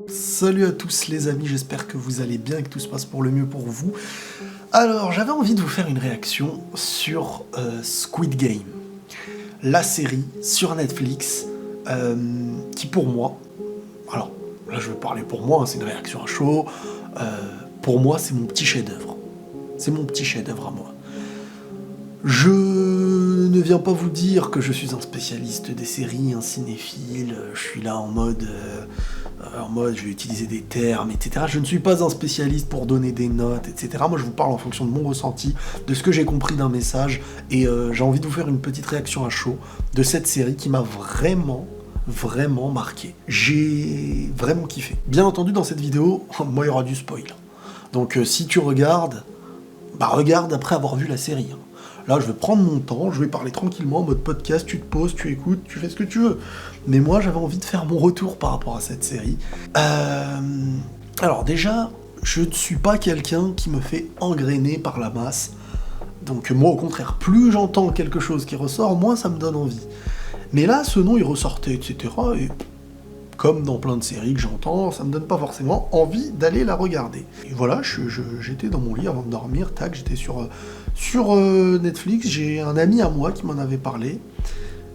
Salut à tous les amis, j'espère que vous allez bien et que tout se passe pour le mieux pour vous. Alors, j'avais envie de vous faire une réaction sur Squid Game, la série sur Netflix, qui pour moi, alors là je vais parler pour moi, hein, c'est une réaction à chaud, pour moi c'est mon petit chef-d'œuvre. C'est mon petit chef-d'œuvre à moi. Je ne viens pas vous dire que je suis un spécialiste des séries, un cinéphile, je suis là en mode je vais utiliser des termes, etc. Je ne suis pas un spécialiste pour donner des notes, etc. Moi je vous parle en fonction de mon ressenti, de ce que j'ai compris d'un message, et j'ai envie de vous faire une petite réaction à chaud de cette série qui m'a vraiment marqué. J'ai vraiment kiffé. Bien entendu dans cette vidéo, moi il y aura du spoil. Donc si tu regardes, regarde après avoir vu la série. Là, je vais prendre mon temps, je vais parler tranquillement en mode podcast, tu te poses, tu écoutes, tu fais ce que tu veux. Mais moi, j'avais envie de faire mon retour par rapport à cette série. Alors déjà, je ne suis pas quelqu'un qui me fait engrainer par la masse. Donc moi, au contraire, plus j'entends quelque chose qui ressort, moins ça me donne envie. Mais là, ce nom, il ressortait, etc. Et comme dans plein de séries que j'entends, ça me donne pas forcément envie d'aller la regarder. Et voilà, j'étais dans mon lit avant de dormir, tac, j'étais sur Netflix, j'ai un ami à moi qui m'en avait parlé,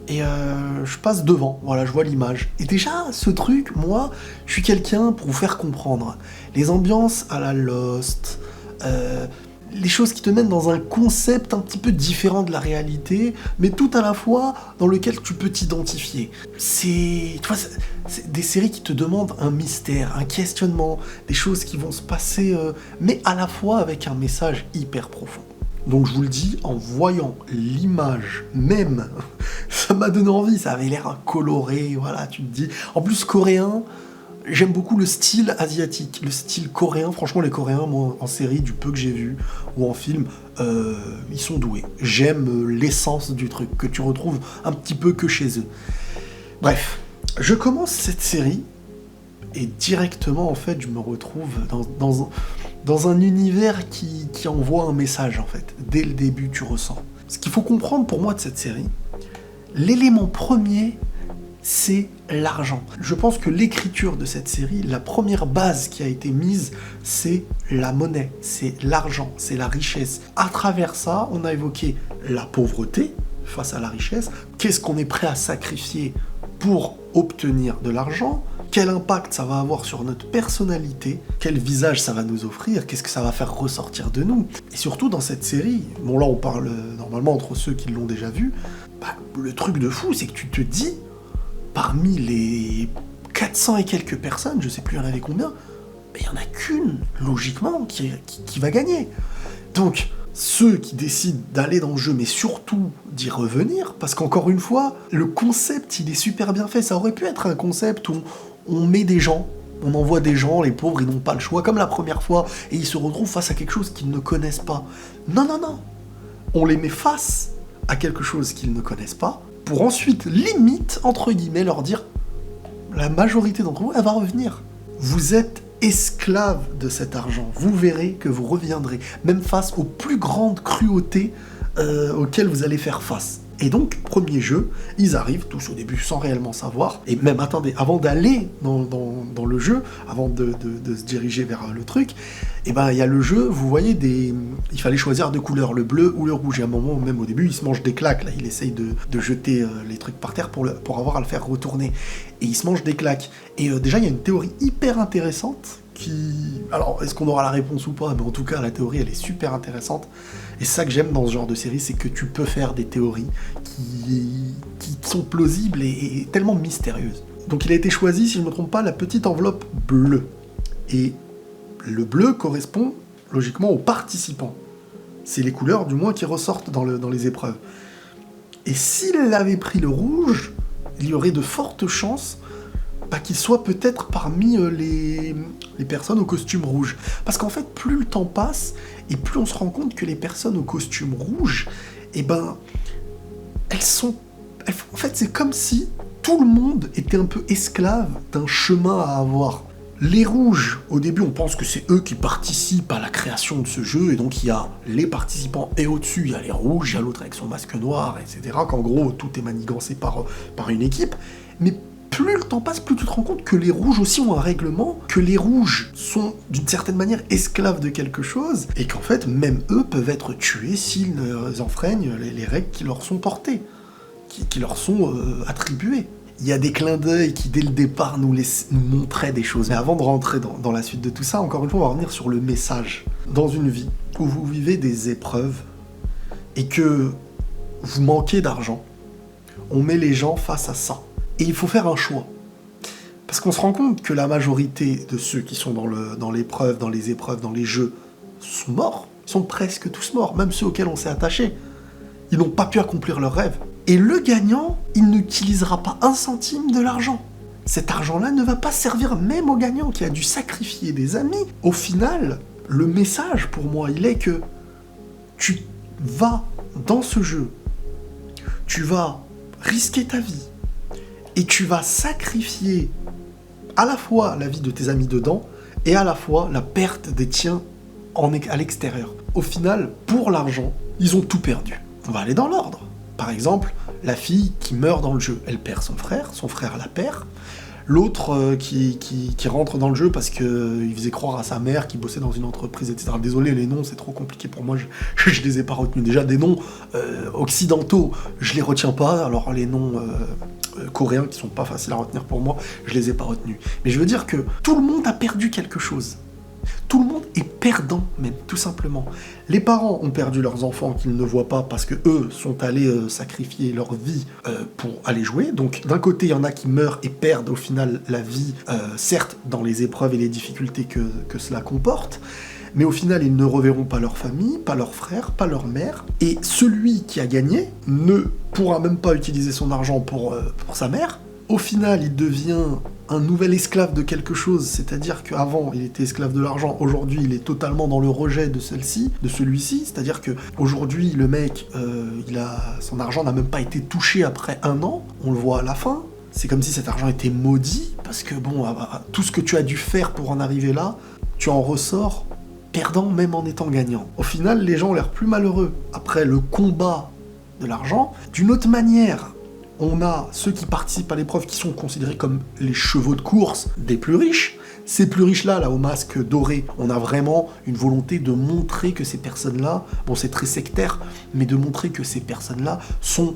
et je passe devant, voilà, je vois l'image. Et déjà, ce truc, moi, je suis quelqu'un pour vous faire comprendre. Les ambiances à la Lost, les choses qui te mènent dans un concept un petit peu différent de la réalité, mais tout à la fois dans lequel tu peux t'identifier. C'est des séries qui te demandent un mystère, un questionnement, des choses qui vont se passer, mais à la fois avec un message hyper profond. Donc je vous le dis, en voyant l'image même, ça m'a donné envie, ça avait l'air coloré, voilà, tu te dis... En plus, coréen... J'aime beaucoup le style asiatique, le style coréen. Franchement, les Coréens, moi, en série, du peu que j'ai vu, ou en film, ils sont doués. J'aime l'essence du truc, que tu retrouves un petit peu que chez eux. Bref, je commence cette série, et directement, en fait, je me retrouve dans un univers qui envoie un message, en fait. Dès le début, tu ressens. Ce qu'il faut comprendre pour moi de cette série, l'élément premier, c'est l'argent. Je pense que l'écriture de cette série, la première base qui a été mise, c'est la monnaie, c'est l'argent, c'est la richesse. À travers ça, on a évoqué la pauvreté face à la richesse. Qu'est-ce qu'on est prêt à sacrifier pour obtenir de l'argent ? Quel impact ça va avoir sur notre personnalité ? Quel visage ça va nous offrir ? Qu'est-ce que ça va faire ressortir de nous ? Et surtout dans cette série, bon là on parle normalement entre ceux qui l'ont déjà vu, le truc de fou c'est que tu te dis, parmi les 400 et quelques personnes, je sais plus il y en avait combien, il n'y en a qu'une, logiquement, qui va gagner. Donc, ceux qui décident d'aller dans le jeu, mais surtout d'y revenir, parce qu'encore une fois, le concept, il est super bien fait. Ça aurait pu être un concept où on met des gens, on envoie des gens, les pauvres, ils n'ont pas le choix, comme la première fois, et ils se retrouvent face à quelque chose qu'ils ne connaissent pas. Non. On les met face à quelque chose qu'ils ne connaissent pas, pour ensuite, limite, entre guillemets, leur dire la majorité d'entre vous, elle va revenir. Vous êtes esclave de cet argent. Vous verrez que vous reviendrez, même face aux plus grandes cruautés auxquelles vous allez faire face. Et donc, premier jeu, ils arrivent tous au début sans réellement savoir, et même, attendez, avant d'aller dans le jeu, avant de se diriger vers le truc, il y a le jeu, vous voyez, il fallait choisir deux couleurs, le bleu ou le rouge, et à un moment, même au début, il se mange des claques, là, il essaye de jeter les trucs par terre pour avoir à le faire retourner, et il se mange des claques. Et déjà, il y a une théorie hyper intéressante, alors, est-ce qu'on aura la réponse ou pas ? Mais en tout cas, la théorie, elle est super intéressante. Et ça que j'aime dans ce genre de série, c'est que tu peux faire des théories qui sont plausibles et tellement mystérieuses. Donc il a été choisi, si je ne me trompe pas, la petite enveloppe bleue. Et le bleu correspond logiquement aux participants. C'est les couleurs, du moins, qui ressortent dans les épreuves. Et s'il avait pris le rouge, il y aurait de fortes chances qu'il soit peut-être parmi les personnes au costume rouge. Parce qu'en fait, plus le temps passe, et plus on se rend compte que les personnes au costume rouge, elles sont... En fait, c'est comme si tout le monde était un peu esclave d'un chemin à avoir. Les rouges, au début, on pense que c'est eux qui participent à la création de ce jeu, et donc il y a les participants, et au-dessus, il y a les rouges, il y a l'autre avec son masque noir, etc., qu'en gros, tout est manigancé par une équipe. Mais plus le temps passe, plus tu te rends compte que les rouges aussi ont un règlement, que les rouges sont d'une certaine manière esclaves de quelque chose, et qu'en fait, même eux peuvent être tués s'ils enfreignent les règles qui leur sont portées, qui leur sont attribuées. Il y a des clins d'œil qui, dès le départ, nous montraient des choses. Mais avant de rentrer dans la suite de tout ça, encore une fois, on va revenir sur le message. Dans une vie où vous vivez des épreuves et que vous manquez d'argent, on met les gens face à ça. Et il faut faire un choix. Parce qu'on se rend compte que la majorité de ceux qui sont dans l'épreuve, dans les épreuves, dans les jeux, sont morts. Ils sont presque tous morts, même ceux auxquels on s'est attaché. Ils n'ont pas pu accomplir leurs rêves. Et le gagnant, il n'utilisera pas un centime de l'argent. Cet argent-là ne va pas servir même au gagnant qui a dû sacrifier des amis. Au final, le message pour moi, il est que tu vas dans ce jeu, tu vas risquer ta vie et tu vas sacrifier à la fois la vie de tes amis dedans et à la fois la perte des tiens à l'extérieur. Au final, pour l'argent, ils ont tout perdu. On va aller dans l'ordre. Par exemple, la fille qui meurt dans le jeu, elle perd son frère la perd. L'autre qui rentre dans le jeu parce qu'il faisait croire à sa mère qui bossait dans une entreprise, etc. Désolé, les noms, c'est trop compliqué pour moi, je les ai pas retenus. Déjà, des noms occidentaux, je les retiens pas, alors les noms coréens qui sont pas faciles à retenir pour moi, je les ai pas retenus. Mais je veux dire que tout le monde a perdu quelque chose. Tout le monde est perdant, même, tout simplement. Les parents ont perdu leurs enfants qu'ils ne voient pas parce que eux sont allés sacrifier leur vie pour aller jouer. Donc, d'un côté, il y en a qui meurent et perdent au final la vie, certes, dans les épreuves et les difficultés que cela comporte, mais au final, ils ne reverront pas leur famille, pas leurs frères, pas leur mère. Et celui qui a gagné ne pourra même pas utiliser son argent pour sa mère. Au final, il devient un nouvel esclave de quelque chose, c'est-à-dire qu'avant, il était esclave de l'argent, aujourd'hui, il est totalement dans le rejet de celui-ci, c'est-à-dire qu'aujourd'hui, le mec, son argent n'a même pas été touché après 1 an, on le voit à la fin, c'est comme si cet argent était maudit, parce que bon, tout ce que tu as dû faire pour en arriver là, tu en ressors perdant même en étant gagnant. Au final, les gens ont l'air plus malheureux après le combat de l'argent. D'une autre manière, on a ceux qui participent à l'épreuve qui sont considérés comme les chevaux de course des plus riches. Ces plus riches-là, au masque doré, on a vraiment une volonté de montrer que ces personnes-là, bon c'est très sectaire, mais de montrer que ces personnes-là sont,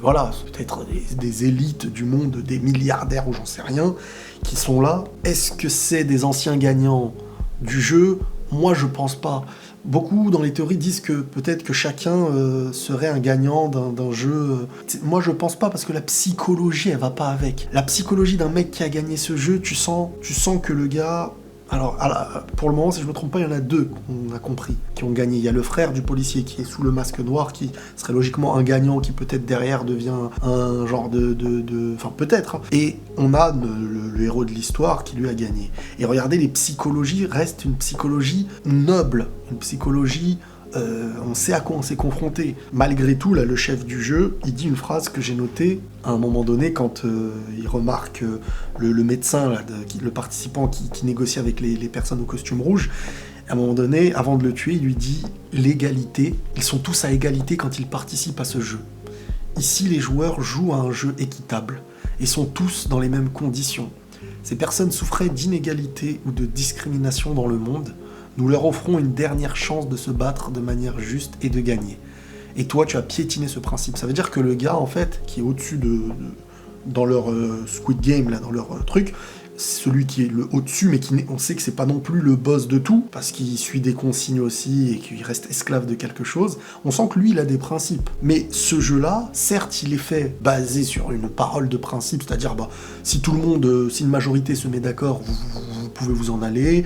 voilà, peut-être des élites du monde, des milliardaires ou j'en sais rien, qui sont là. Est-ce que c'est des anciens gagnants du jeu ? Moi je pense pas. Beaucoup dans les théories disent que peut-être que chacun serait un gagnant d'un jeu. Moi je pense pas parce que la psychologie elle va pas avec. La psychologie d'un mec qui a gagné ce jeu, tu sens que le gars... Alors pour le moment si je me trompe pas il y en a 2 qu'on a compris qui ont gagné. Il y a le frère du policier qui est sous le masque noir qui serait logiquement un gagnant qui peut-être derrière devient un genre enfin peut-être hein. Et on a le héros de l'histoire qui lui a gagné. Et regardez, les psychologies restent une psychologie noble, une psychologie on sait à quoi on s'est confronté. Malgré tout, là, le chef du jeu, il dit une phrase que j'ai notée à un moment donné quand il remarque le médecin, là, le participant qui négocie avec les personnes au costume rouge. À un moment donné, avant de le tuer, il lui dit « L'égalité, ils sont tous à égalité quand ils participent à ce jeu. Ici, les joueurs jouent à un jeu équitable et sont tous dans les mêmes conditions. Ces personnes souffraient d'inégalité ou de discrimination dans le monde. Nous leur offrons une dernière chance de se battre de manière juste et de gagner. Et toi, tu as piétiné ce principe. » Ça veut dire que le gars, en fait, qui est au-dessus dans leur Squid Game, là, dans leur truc, celui qui est le au-dessus, mais on sait que c'est pas non plus le boss de tout, parce qu'il suit des consignes aussi, et qu'il reste esclave de quelque chose. On sent que lui, il a des principes. Mais ce jeu-là, certes, il est fait basé sur une parole de principe, c'est-à-dire, si tout le monde, si une majorité se met d'accord, vous pouvez vous en aller,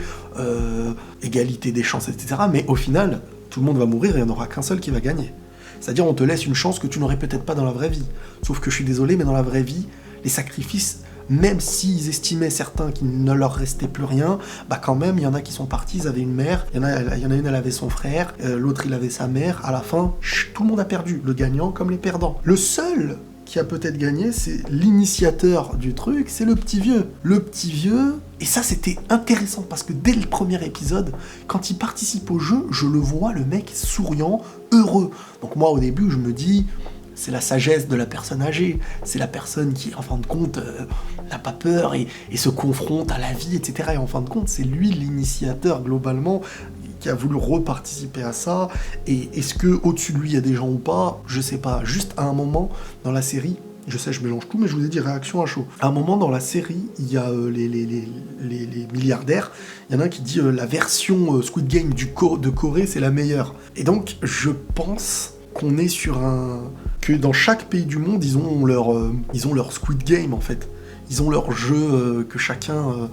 égalité des chances, etc. Mais au final, tout le monde va mourir et il n'y en aura qu'un seul qui va gagner. C'est-à-dire, on te laisse une chance que tu n'aurais peut-être pas dans la vraie vie. Sauf que je suis désolé, mais dans la vraie vie, les sacrifices, même s'ils estimaient certains qu'il ne leur restait plus rien, quand même, il y en a qui sont partis, ils avaient une mère, il y en a une, elle avait son frère, l'autre, il avait sa mère, à la fin, tout le monde a perdu, le gagnant comme les perdants. Le seul qui a peut-être gagné, c'est l'initiateur du truc, c'est le petit vieux. Le petit vieux, et ça c'était intéressant parce que dès le premier épisode, quand il participe au jeu, je le vois, le mec souriant, heureux. Donc moi au début je me dis, c'est la sagesse de la personne âgée, c'est la personne qui en fin de compte n'a pas peur et se confronte à la vie, etc. Et en fin de compte c'est lui l'initiateur globalement, qui a voulu reparticiper à ça, et est-ce que au-dessus de lui il y a des gens ou pas, je sais pas, juste à un moment dans la série, je sais je mélange tout mais je vous ai dit réaction à chaud, à un moment dans la série, il y a les milliardaires, il y en a un qui dit la version Squid Game de Corée c'est la meilleure, et donc je pense qu'on est sur que dans chaque pays du monde ils ont leur Squid Game en fait. Ils ont leur jeu que chacun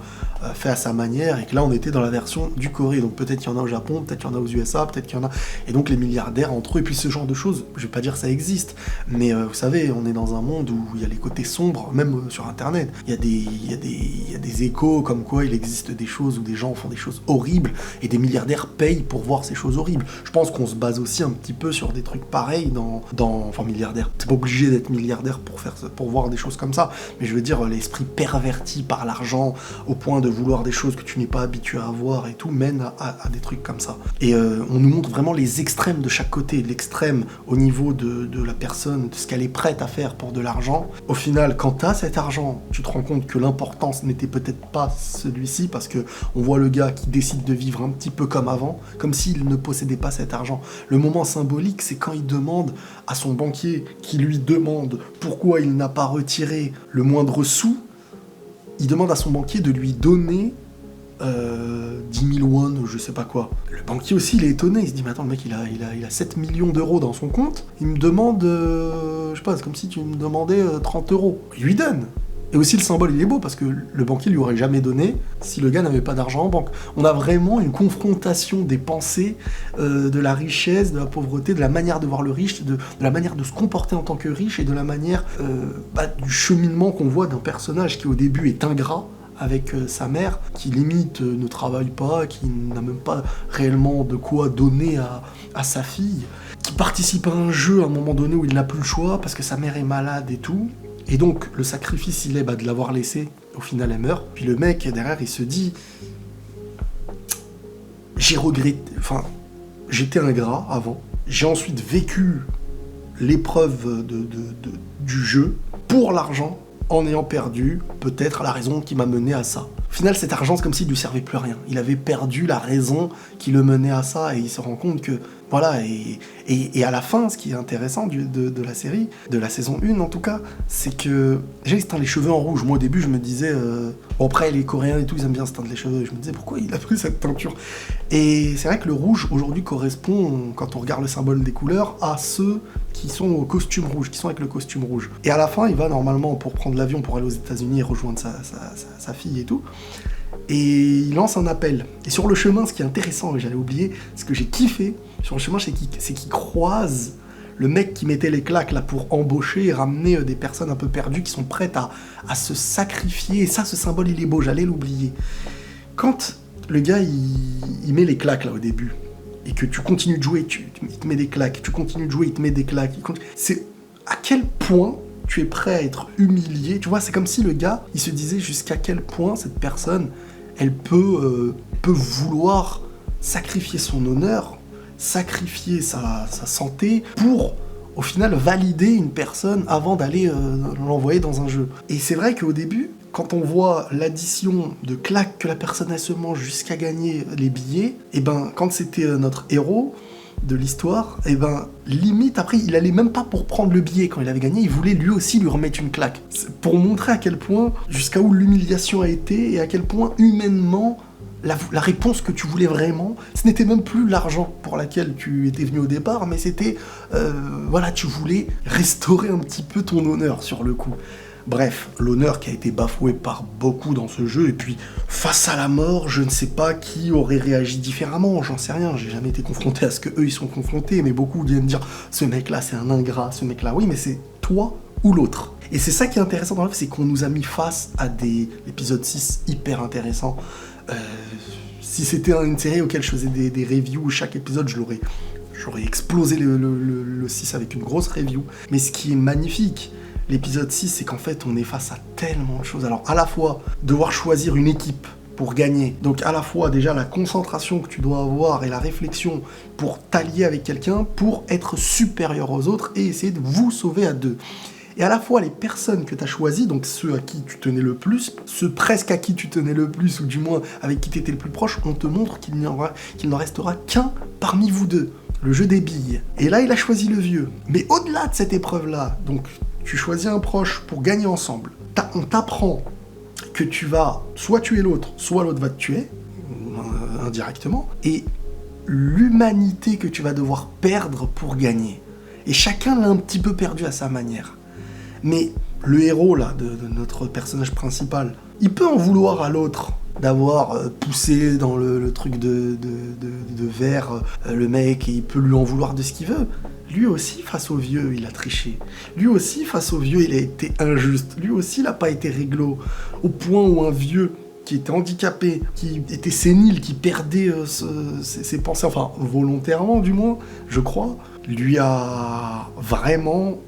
fait à sa manière, et que là on était dans la version du Corée, donc peut-être qu'il y en a au Japon, peut-être qu'il y en a aux USA, peut-être qu'il y en a... Et donc les milliardaires entre eux, et puis ce genre de choses, je vais pas dire ça existe, mais vous savez, on est dans un monde où il y a les côtés sombres, même sur internet, il y a des échos comme quoi il existe des choses où des gens font des choses horribles, et des milliardaires payent pour voir ces choses horribles. Je pense qu'on se base aussi un petit peu sur des trucs pareils enfin milliardaire, c'est pas obligé d'être milliardaire pour voir des choses comme ça, mais je veux dire l'esprit perverti par l'argent au point de vouloir des choses que tu n'es pas habitué à voir et tout mène à des trucs comme ça. Et on nous montre vraiment les extrêmes de chaque côté, l'extrême au niveau de la personne, de ce qu'elle est prête à faire pour de l'argent. Au final, quand tu as cet argent, tu te rends compte que l'importance n'était peut-être pas celui-ci, parce que on voit le gars qui décide de vivre un petit peu comme avant, comme s'il ne possédait pas cet argent. Le moment symbolique, c'est quand il demande à son banquier, qui lui demande pourquoi il n'a pas retiré le moindre sou, il demande à son banquier de lui donner 10 000 won ou je sais pas quoi. Le banquier aussi, il est étonné, il se dit mais attends, le mec il a 7 millions d'euros dans son compte, il me demande, je sais pas, c'est comme si tu me demandais 30 euros. Il lui donne. Et aussi le symbole il est beau parce que le banquier lui aurait jamais donné si le gars n'avait pas d'argent en banque. On a vraiment une confrontation des pensées, de la richesse, de la pauvreté, de la manière de voir le riche, de la manière de se comporter en tant que riche, et de la manière du cheminement qu'on voit d'un personnage qui au début est ingrat avec sa mère, qui limite ne travaille pas, qui n'a même pas réellement de quoi donner à sa fille, qui participe à un jeu à un moment donné où il n'a plus le choix parce que sa mère est malade et tout. Et donc, le sacrifice, il est de l'avoir laissée. Au final, elle meurt. Puis le mec, derrière, il se dit... J'ai regretté... Enfin, j'étais ingrat avant. J'ai ensuite vécu l'épreuve du jeu pour l'argent, en ayant perdu peut-être la raison qui m'a mené à ça. Au final, cet argent, c'est comme s'il ne lui servait plus à rien. Il avait perdu la raison qui le menait à ça, et il se rend compte que... Voilà, et à la fin, ce qui est intéressant de la série, de la saison 1 en tout cas, c'est que... Déjà, il se teint les cheveux en rouge. Moi, au début, je me disais... Bon, après, les Coréens et tout, ils aiment bien se teindre les cheveux. Je me disais, pourquoi il a pris cette teinture? Et c'est vrai que le rouge, aujourd'hui, correspond, quand on regarde le symbole des couleurs, à ceux qui sont au costume rouge, qui sont avec le costume rouge. Et à la fin, il va normalement pour prendre l'avion pour aller aux États-Unis et rejoindre sa fille et tout. Et il lance un appel. Et sur le chemin, ce qui est intéressant, et j'allais oublier, ce que j'ai kiffé sur le chemin, c'est qu'il croise le mec qui mettait les claques là pour embaucher et ramener des personnes un peu perdues qui sont prêtes à se sacrifier. Et ça, ce symbole, il est beau, j'allais l'oublier. Quand le gars, il met les claques là au début, et que tu continues de jouer, il te met des claques, tu continues de jouer, il te met des claques, c'est à quel point tu es prêt à être humilié, tu vois, c'est comme si le gars, il se disait jusqu'à quel point cette personne, elle peut vouloir sacrifier son honneur, sacrifier sa santé pour, au final, valider une personne avant d'aller l'envoyer dans un jeu. Et c'est vrai qu'au début, quand on voit l'addition de claques que la personne elle se mange jusqu'à gagner les billets, et ben quand c'était notre héros de l'histoire, et ben limite après il allait même pas pour prendre le billet quand il avait gagné, il voulait lui aussi lui remettre une claque. C'est pour montrer à quel point, jusqu'à où l'humiliation a été, et à quel point humainement la réponse que tu voulais vraiment, ce n'était même plus l'argent pour laquelle tu étais venu au départ, mais c'était, voilà, tu voulais restaurer un petit peu ton honneur sur le coup. Bref, l'honneur qui a été bafoué par beaucoup dans ce jeu, et puis face à la mort, je ne sais pas qui aurait réagi différemment, j'en sais rien, j'ai jamais été confronté à ce que eux ils sont confrontés, mais beaucoup viennent me dire, ce mec-là c'est un ingrat, ce mec-là, oui mais c'est toi ou l'autre. Et c'est ça qui est intéressant dans le jeu, c'est qu'on nous a mis face à l'épisode 6 hyper intéressant. Si c'était une série auquel je faisais des reviews, chaque épisode j'aurais explosé le 6 avec une grosse review. Mais ce qui est magnifique, l'épisode 6, c'est qu'en fait, on est face à tellement de choses. Alors, à la fois, devoir choisir une équipe pour gagner. Donc, à la fois, déjà, la concentration que tu dois avoir et la réflexion pour t'allier avec quelqu'un, pour être supérieur aux autres et essayer de vous sauver à deux. Et à la fois, les personnes que tu as choisies, donc ceux à qui tu tenais le plus, ceux presque à qui tu tenais le plus, ou du moins avec qui tu étais le plus proche, on te montre qu'il n'en restera qu'un parmi vous deux. Le jeu des billes. Et là, il a choisi le vieux. Mais au-delà de cette épreuve-là, donc tu choisis un proche pour gagner ensemble. On t'apprend que tu vas soit tuer l'autre, soit l'autre va te tuer, indirectement, et l'humanité que tu vas devoir perdre pour gagner. Et chacun l'a un petit peu perdu à sa manière. Mais le héros, là, de notre personnage principal, il peut en vouloir à l'autre d'avoir poussé dans le truc de verre le mec, et il peut lui en vouloir de ce qu'il veut. Lui aussi, face au vieux, il a triché. Lui aussi, face au vieux, il a été injuste. Lui aussi, il n'a pas été réglo. Au point où un vieux qui était handicapé, qui était sénile, qui perdait ses pensées, enfin volontairement du moins, je crois, lui a vraiment...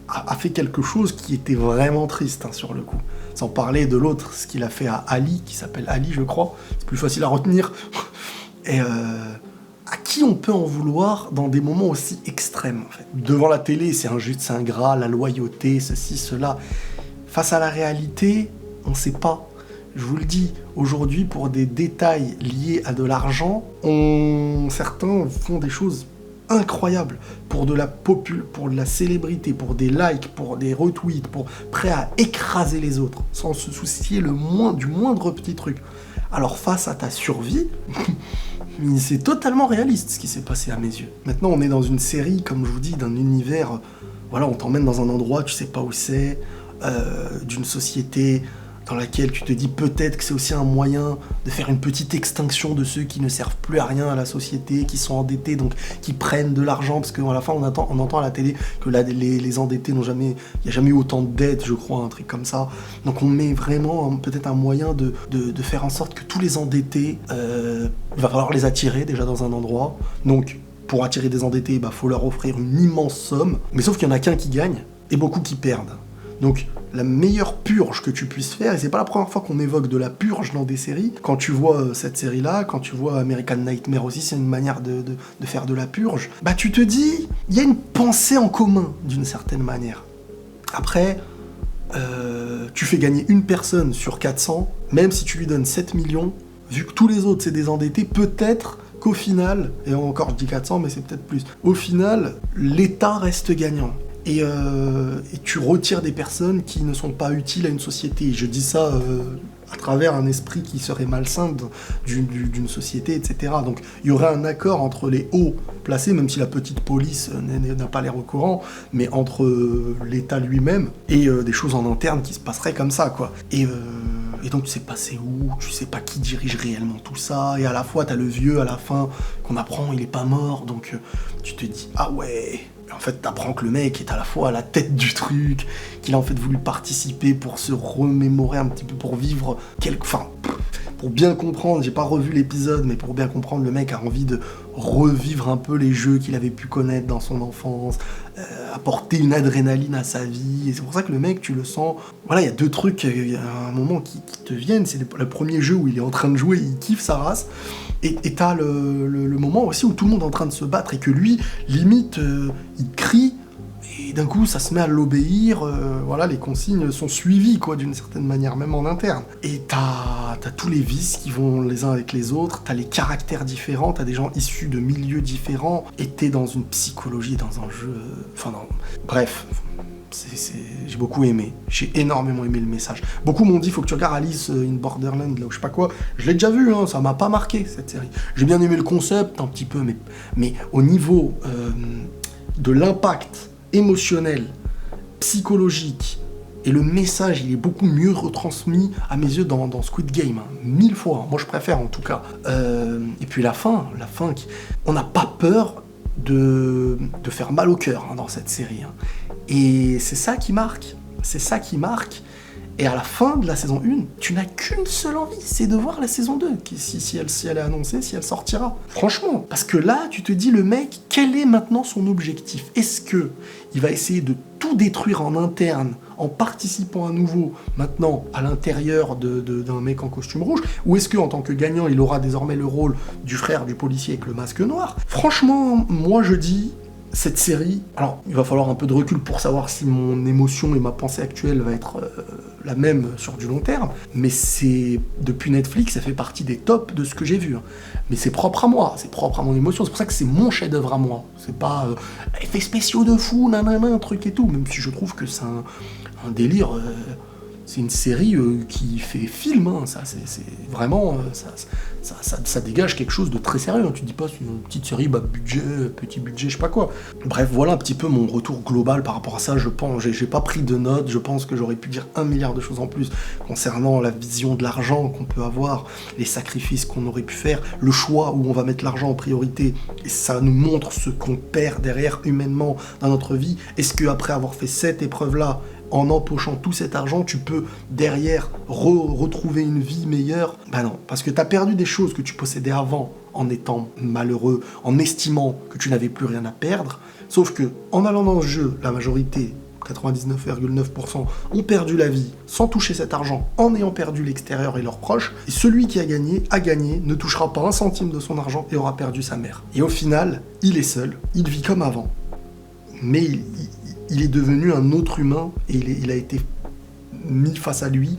a fait quelque chose qui était vraiment triste, hein, sur le coup. Sans parler de l'autre, ce qu'il a fait à Ali, qui s'appelle Ali, je crois. C'est plus facile à retenir. Et à qui on peut en vouloir dans des moments aussi extrêmes, en fait. Devant la télé, c'est injuste, c'est ingrat, la loyauté, ceci, cela. Face à la réalité, on ne sait pas. Je vous le dis, aujourd'hui, pour des détails liés à de l'argent, certains font des choses incroyable pour de la célébrité, pour des likes, pour des retweets, prêt à écraser les autres, sans se soucier du moindre petit truc. Alors face à ta survie, c'est totalement réaliste ce qui s'est passé à mes yeux. Maintenant, on est dans une série, comme je vous dis, d'un univers, voilà, on t'emmène dans un endroit, tu sais pas où c'est, d'une société dans laquelle tu te dis peut-être que c'est aussi un moyen de faire une petite extinction de ceux qui ne servent plus à rien à la société, qui sont endettés, donc qui prennent de l'argent, parce qu'à la fin on entend à la télé que là, les endettés il n'y a jamais eu autant de dettes, je crois, un truc comme ça. Donc on met vraiment peut-être un moyen de faire en sorte que tous les endettés, il va falloir les attirer déjà dans un endroit. Donc pour attirer des endettés, faut leur offrir une immense somme, mais sauf qu'il n'y en a qu'un qui gagne et beaucoup qui perdent. Donc la meilleure purge que tu puisses faire, et c'est pas la première fois qu'on évoque de la purge dans des séries, quand tu vois cette série-là, quand tu vois American Nightmare aussi, c'est une manière de faire de la purge, tu te dis, il y a une pensée en commun, d'une certaine manière. Après, tu fais gagner une personne sur 400, même si tu lui donnes 7 millions, vu que tous les autres c'est des endettés, peut-être qu'au final, et encore je dis 400, mais c'est peut-être plus, au final, l'État reste gagnant. Et tu retires des personnes qui ne sont pas utiles à une société. Je dis ça à travers un esprit qui serait malsain d'une société, etc. Donc il y aurait un accord entre les hauts placés, même si la petite police n'a pas l'air au courant, mais entre l'État lui-même et des choses en interne qui se passeraient comme ça, quoi. Et donc tu sais pas c'est où, tu sais pas qui dirige réellement tout ça, et à la fois t'as le vieux à la fin qu'on apprend il est pas mort, donc tu te dis ah ouais. En fait, t'apprends que le mec est à la fois à la tête du truc, qu'il a en fait voulu participer pour se remémorer un petit peu, pour vivre pour bien comprendre, j'ai pas revu l'épisode, mais pour bien comprendre, le mec a envie de revivre un peu les jeux qu'il avait pu connaître dans son enfance, apporter une adrénaline à sa vie, et c'est pour ça que le mec, tu le sens, voilà, il y a deux trucs, il y a un moment qui te viennent, c'est le premier jeu où il est en train de jouer, il kiffe sa race, et t'as le moment aussi où tout le monde est en train de se battre, et que lui, limite, il crie, et d'un coup, ça se met à l'obéir, voilà, les consignes sont suivies, quoi, d'une certaine manière, même en interne. Et t'as tous les vices qui vont les uns avec les autres, t'as les caractères différents, t'as des gens issus de milieux différents, et t'es dans une psychologie, dans un jeu... Bref, j'ai beaucoup aimé. J'ai énormément aimé le message. Beaucoup m'ont dit, faut que tu regardes Alice in Borderland, là, ou je sais pas quoi. Je l'ai déjà vu, hein, ça m'a pas marqué, cette série. J'ai bien aimé le concept, un petit peu, mais au niveau de l'impact émotionnel, psychologique, et le message, il est beaucoup mieux retransmis à mes yeux dans Squid Game, hein, 1000 fois, hein. Moi je préfère en tout cas. Et puis la fin, on n'a pas peur de faire mal au cœur, hein, dans cette série, hein. Et c'est ça qui marque, et à la fin de la saison 1, tu n'as qu'une seule envie, c'est de voir la saison 2, si elle est annoncée, si elle sortira. Franchement, parce que là, tu te dis, le mec, quel est maintenant son objectif ? Est-ce que il va essayer de tout détruire en interne, en participant à nouveau, maintenant, à l'intérieur d'un mec en costume rouge, ou est-ce qu'en tant que gagnant, il aura désormais le rôle du frère du policier avec le masque noir? Franchement, moi je dis, cette série, alors il va falloir un peu de recul pour savoir si mon émotion et ma pensée actuelle va être la même sur du long terme, mais c'est, depuis Netflix, ça fait partie des tops de ce que j'ai vu. Hein. Mais c'est propre à moi, c'est propre à mon émotion, c'est pour ça que c'est mon chef-d'œuvre à moi. C'est pas effets spéciaux de fou, nanana, un truc et tout, même si je trouve que c'est un délire. C'est une série qui fait film, hein. Ça, c'est vraiment, ça dégage quelque chose de très sérieux. Hein. Tu te dis pas c'est une petite série, petit budget, je sais pas quoi. Bref, voilà un petit peu mon retour global par rapport à ça. Je pense, j'ai pas pris de notes. Je pense que j'aurais pu dire 1 milliard de choses en plus concernant la vision de l'argent qu'on peut avoir, les sacrifices qu'on aurait pu faire, le choix où on va mettre l'argent en priorité. Et ça nous montre ce qu'on perd derrière humainement dans notre vie. Est-ce que après avoir fait cette épreuve-là, en empochant tout cet argent, tu peux derrière retrouver une vie meilleure? Ben non, parce que tu as perdu des choses que tu possédais avant en étant malheureux, en estimant que tu n'avais plus rien à perdre. Sauf que en allant dans ce jeu, la majorité, 99,9%, ont perdu la vie sans toucher cet argent, en ayant perdu l'extérieur et leurs proches. Et celui qui a gagné, ne touchera pas un centime de son argent et aura perdu sa mère. Et au final, il est seul, il vit comme avant. Mais il est devenu un autre humain et il a été mis face à lui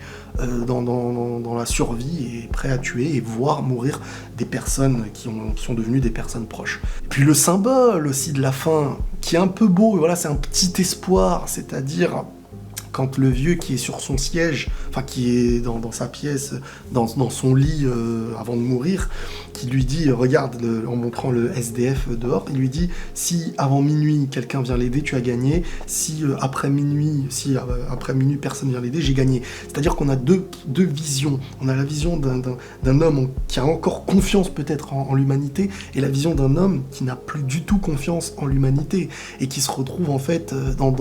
dans la survie et prêt à tuer et voir mourir des personnes qui sont devenues des personnes proches. Et puis le symbole aussi de la fin, qui est un peu beau, et voilà, c'est un petit espoir, c'est-à-dire quand le vieux qui est sur son siège, enfin qui est dans sa pièce, dans son lit avant de mourir, qui lui dit, regarde, en montrant le SDF dehors, il lui dit, si avant minuit quelqu'un vient l'aider, tu as gagné, si après minuit personne vient l'aider, j'ai gagné. C'est-à-dire qu'on a deux visions. On a la vision d'un homme qui a encore confiance peut-être en l'humanité, et la vision d'un homme qui n'a plus du tout confiance en l'humanité, et qui se retrouve en fait en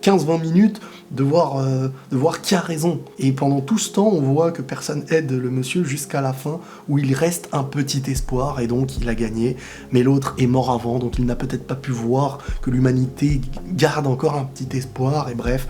15-20 minutes de voir qui a raison. Et pendant tout ce temps, on voit que personne aide le monsieur jusqu'à la fin, où il reste un petit espoir, et donc il a gagné. Mais l'autre est mort avant, donc il n'a peut-être pas pu voir que l'humanité garde encore un petit espoir, et bref,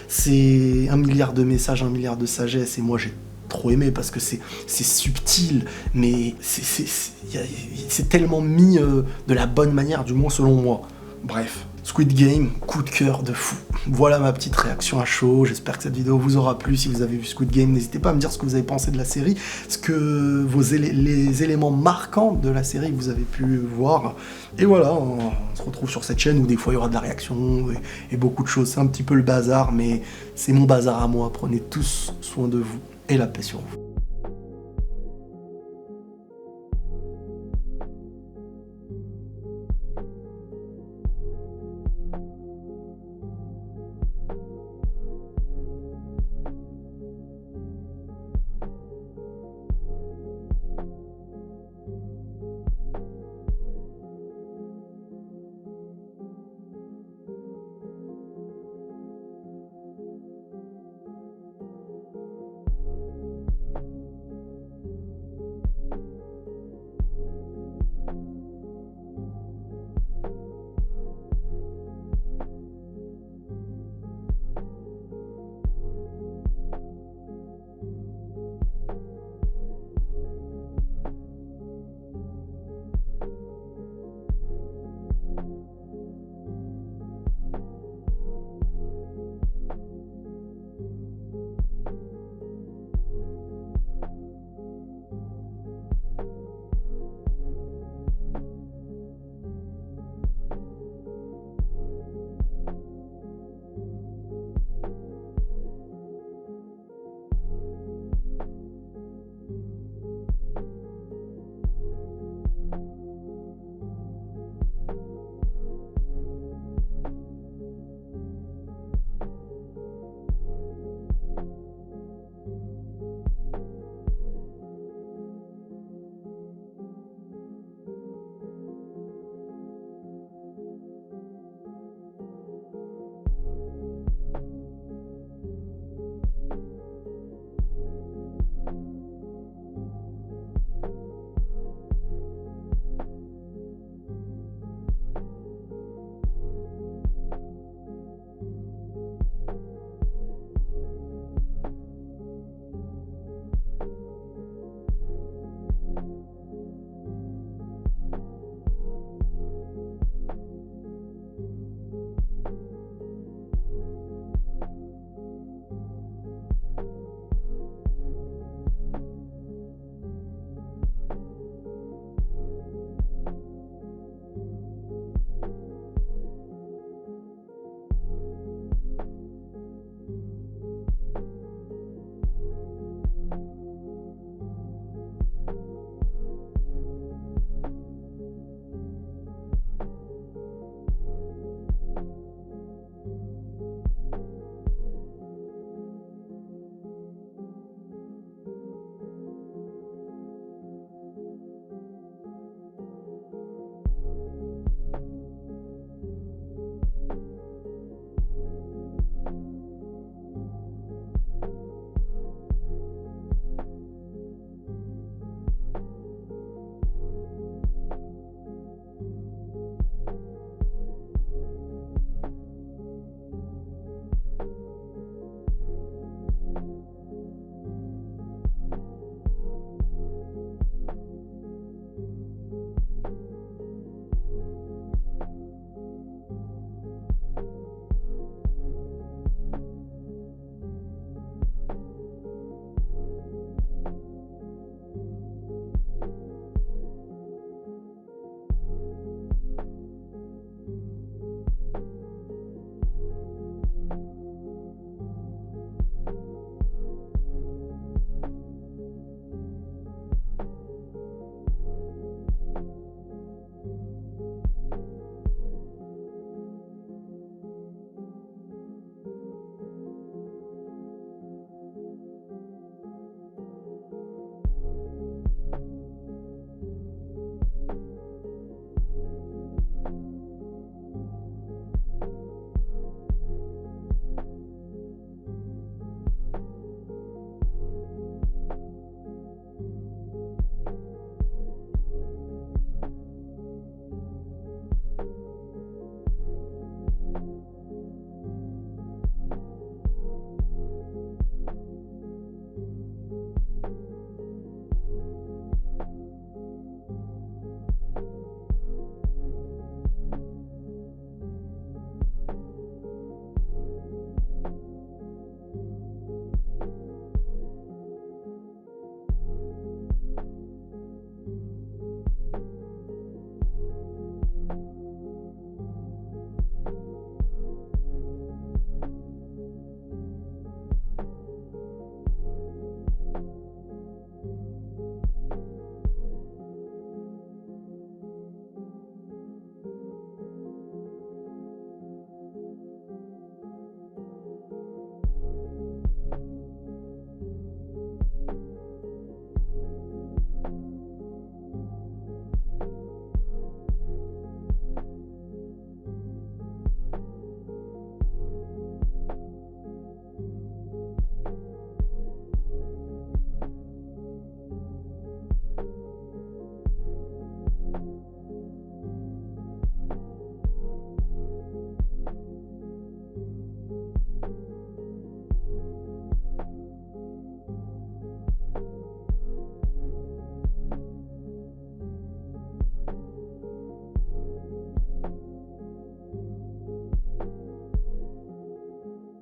c'est 1 milliard de messages, 1 milliard de sagesse, et moi j'ai trop aimé parce que c'est subtil, mais c'est tellement mis de la bonne manière, du moins selon moi. Bref, Squid Game, coup de cœur de fou. Voilà ma petite réaction à chaud, j'espère que cette vidéo vous aura plu. Si vous avez vu Squid Game, n'hésitez pas à me dire ce que vous avez pensé de la série, ce que les éléments marquants de la série que vous avez pu voir. Et voilà, on se retrouve sur cette chaîne où des fois il y aura de la réaction et beaucoup de choses. C'est un petit peu le bazar, mais c'est mon bazar à moi. Prenez tous soin de vous et la paix sur vous.